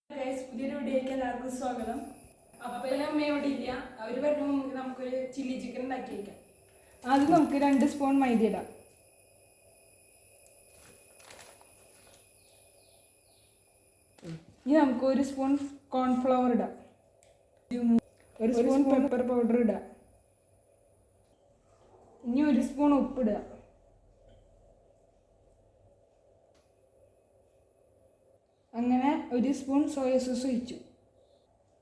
പുതിയൊരു വീഡിയോയ്ക്ക് എല്ലാവർക്കും സ്വാഗതം. അപ്പയും അമ്മയും ഇവിടെ ഇല്ല. അവർ വരുമ്പോൾ നമുക്കൊരു ചില്ലി ചിക്കൻ ഉണ്ടാക്കി വയ്ക്കാം. ആദ്യം നമുക്ക് 2 സ്പൂൺ മൈദ ഇടാം. ഇനി നമുക്ക് 1 സ്പൂൺ കോൺഫ്ലവർ ഇടാം. 1 സ്പൂൺ പെപ്പർ പൗഡർ ഇടാം. ഇനി 1 സ്പൂൺ ഉപ്പിടുക. അങ്ങനെ 1 സ്പൂൺ സോയ സോസ് ഒഴിച്ചു.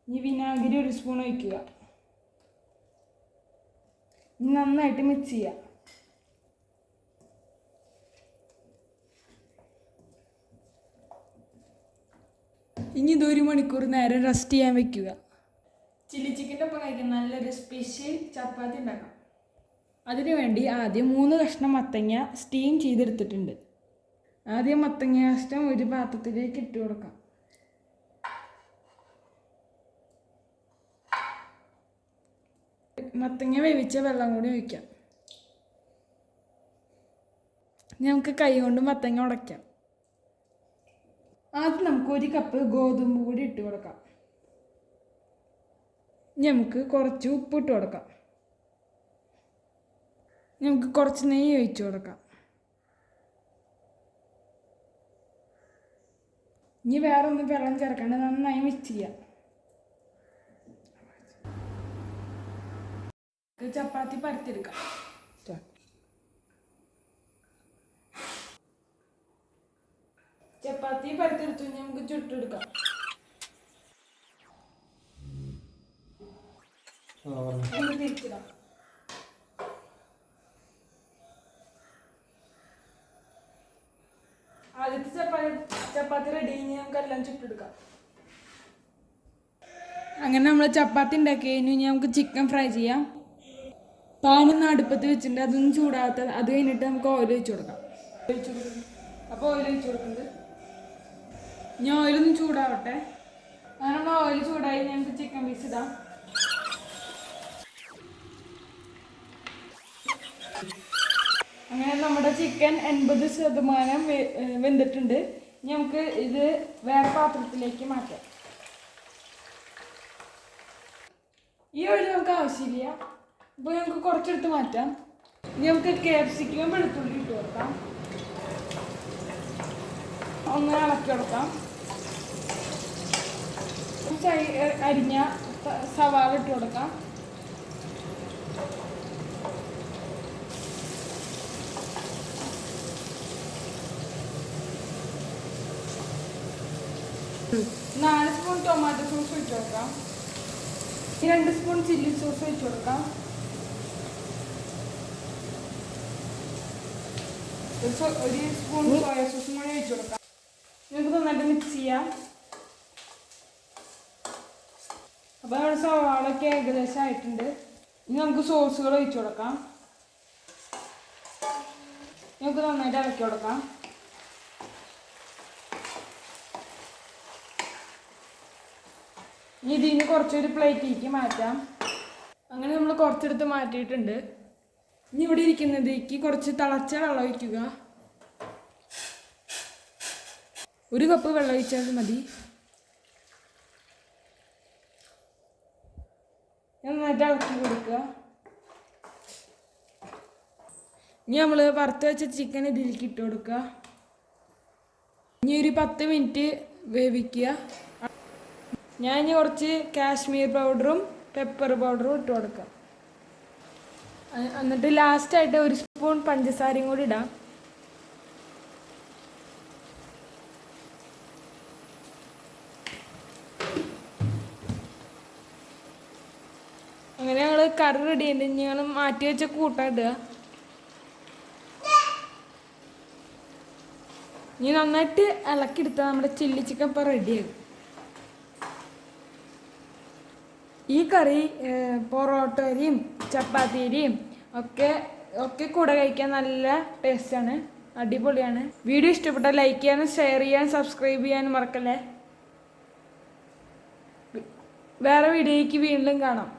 ഇനി വിനാഗിരി 1 സ്പൂൺ ഒഴിക്കുക. ഇനി നന്നായിട്ട് മിക്സ് ചെയ്യുക. ഇനി ഇത് 1 മണിക്കൂർ നേരം റെസ്റ്റ് ചെയ്യാൻ വെക്കുക. ചില്ലി ചിക്കൻ്റെ ഒപ്പം കഴിക്കാൻ നല്ലൊരു സ്പെഷ്യൽ ചപ്പാത്തി ഉണ്ടാക്കാം. അതിനുവേണ്ടി ആദ്യം 3 കഷ്ണം മത്തങ്ങ സ്റ്റീം ചെയ്തെടുത്തിട്ടുണ്ട്. ആദ്യം മത്തങ്ങ കഷ്ണം ഒരു പാത്രത്തിലേക്ക് ഇട്ട് കൊടുക്കാം. മത്തങ്ങ വേവിച്ച വെള്ളം കൂടി ഒഴിക്കാം. നമുക്ക് കൈ കൊണ്ട് മത്തങ്ങ ഉടയ്ക്കാം. ആദ്യം നമുക്ക് 1 കപ്പ് ഗോതമ്പ് കൂടി ഇട്ട് കൊടുക്കാം. നമുക്ക് കുറച്ച് ഉപ്പ് ഇട്ട് കൊടുക്കാം. നമുക്ക് കുറച്ച് നെയ്യ് ഒഴിച്ചു കൊടുക്കാം. ഇനി വേറെ ഒന്നും വെള്ളം ചേർക്കാണ്ട് നന്നായി മിക്സ് ചെയ്യാം. ചപ്പാത്തി പരത്തിയെടുക്കാം. ചപ്പാത്തി പരത്തിയെടുത്തു നമുക്ക് ചുട്ടെടുക്കാം. തിരിച്ചിടാം. ആദ്യത്തെ ചപ്പാത്തി റെഡി. ഇനി നമുക്ക് എല്ലാം ചുട്ടെടുക്കാം. അങ്ങനെ നമ്മൾ ചപ്പാത്തി ഉണ്ടാക്കി കഴിഞ്ഞു. ഇനി നമുക്ക് ചിക്കൻ ഫ്രൈ ചെയ്യാം. പാനൊന്ന് അടുപ്പത്ത് വെച്ചിട്ടുണ്ട്. അതൊന്നും ചൂടാകാത്ത. അത് കഴിഞ്ഞിട്ട് നമുക്ക് ഓയിൽ ഒഴിച്ചു കൊടുക്കാം. അപ്പോൾ ഓയിൽ ഒഴിച്ചു കൊടുക്കുന്നുണ്ട്. ഇനി ഓയിലൊന്നും ചൂടാവട്ടെ. അങ്ങനെ നമ്മൾ ഓയിൽ ചൂടായി നമുക്ക് ചിക്കൻ പീസ് ഇടാം. അങ്ങനെ നമ്മുടെ ചിക്കൻ 80% വെന്തിട്ടുണ്ട്. ഇനി നമുക്ക് ഇത് വേറെ പാത്രത്തിലേക്ക് മാറ്റാം. ഈ ഓയിൽ നമുക്ക് ആവശ്യമില്ല. അപ്പോൾ നമുക്ക് കുറച്ചെടുത്ത് മാറ്റാം. ഇനി നമുക്ക് ക്യാപ്സിക്കം വെളുത്തുള്ളി ഇട്ട് കൊടുക്കാം. ഒന്ന് ഇളക്കി കൊടുക്കാം. അരിഞ്ഞ സവാള ഇട്ട് കൊടുക്കാം. നാല് സ്പൂൺ ടൊമാറ്റോ സോസ് ഒഴിച്ചു കൊടുക്കാം. 2 സ്പൂൺ ചില്ലി സോസ് ഒഴിച്ചു കൊടുക്കാം. 1 സ്പൂൺ സോയ സോസും കൂടി ഒഴിച്ചു കൊടുക്കാം. നമുക്ക് നന്നായിട്ട് മിക്സ് ചെയ്യാം. അപ്പോൾ നമ്മുടെ സവാളൊക്കെ ഏകദേശം ആയിട്ടുണ്ട്. ഇനി നമുക്ക് സോസുകൾ ഒഴിച്ചു കൊടുക്കാം. നമുക്ക് നന്നായിട്ട് ഇളക്കി കൊടുക്കാം. ഇനി ഇതിന് കുറച്ചൊരു പ്ലേറ്റിലേക്ക് മാറ്റാം. അങ്ങനെ നമ്മൾ കുറച്ചെടുത്ത് മാറ്റിയിട്ടുണ്ട്. ഇനി ഇവിടെ ഇരിക്കുന്നതിലേക്ക് കുറച്ച് തിളച്ച വെള്ളം ഒഴിക്കുക. 1 കപ്പ് വെള്ളം ഒഴിച്ചാൽ മതി. നന്നായിട്ട് ഇളക്കി കൊടുക്കുക. ഇനി നമ്മൾ വറുത്ത് വെച്ച ചിക്കൻ ഇതിലേക്ക് ഇട്ട് കൊടുക്കുക. ഇനി ഒരു 10 മിനിറ്റ് വേവിക്കുക. ഞാൻ ഇനി കുറച്ച് കാശ്മീർ പൗഡറും പെപ്പർ പൗഡറും ഇട്ട് കൊടുക്കാം. എന്നിട്ട് ലാസ്റ്റായിട്ട് 1 സ്പൂൺ പഞ്ചസാരയും കൂടി ഇടാം. അങ്ങനെ ഞങ്ങൾ കറി റെഡി ചെയ്യുന്നുണ്ട്. ഞങ്ങൾ മാറ്റി വെച്ച കൂട്ടാൻ ഇടുക. ഇനി നന്നായിട്ട് ഇളക്കിയെടുത്താൽ നമ്മുടെ ചില്ലി ചിക്കൻ ഇപ്പോൾ റെഡിയാകും. ഈ കറി പൊറോട്ടയും ചപ്പാത്തിയും ഒക്കെ കൂടെ കഴിക്കാൻ നല്ല ടേസ്റ്റാണ്. അടിപൊളിയാണ്. വീഡിയോ ഇഷ്ടപ്പെട്ടാൽ ലൈക്ക് ചെയ്യാനും ഷെയർ ചെയ്യാനും സബ്സ്ക്രൈബ് ചെയ്യാനും മറക്കല്ലേ. വേറെ വീഡിയോയ്ക്ക് വീണ്ടും കാണാം.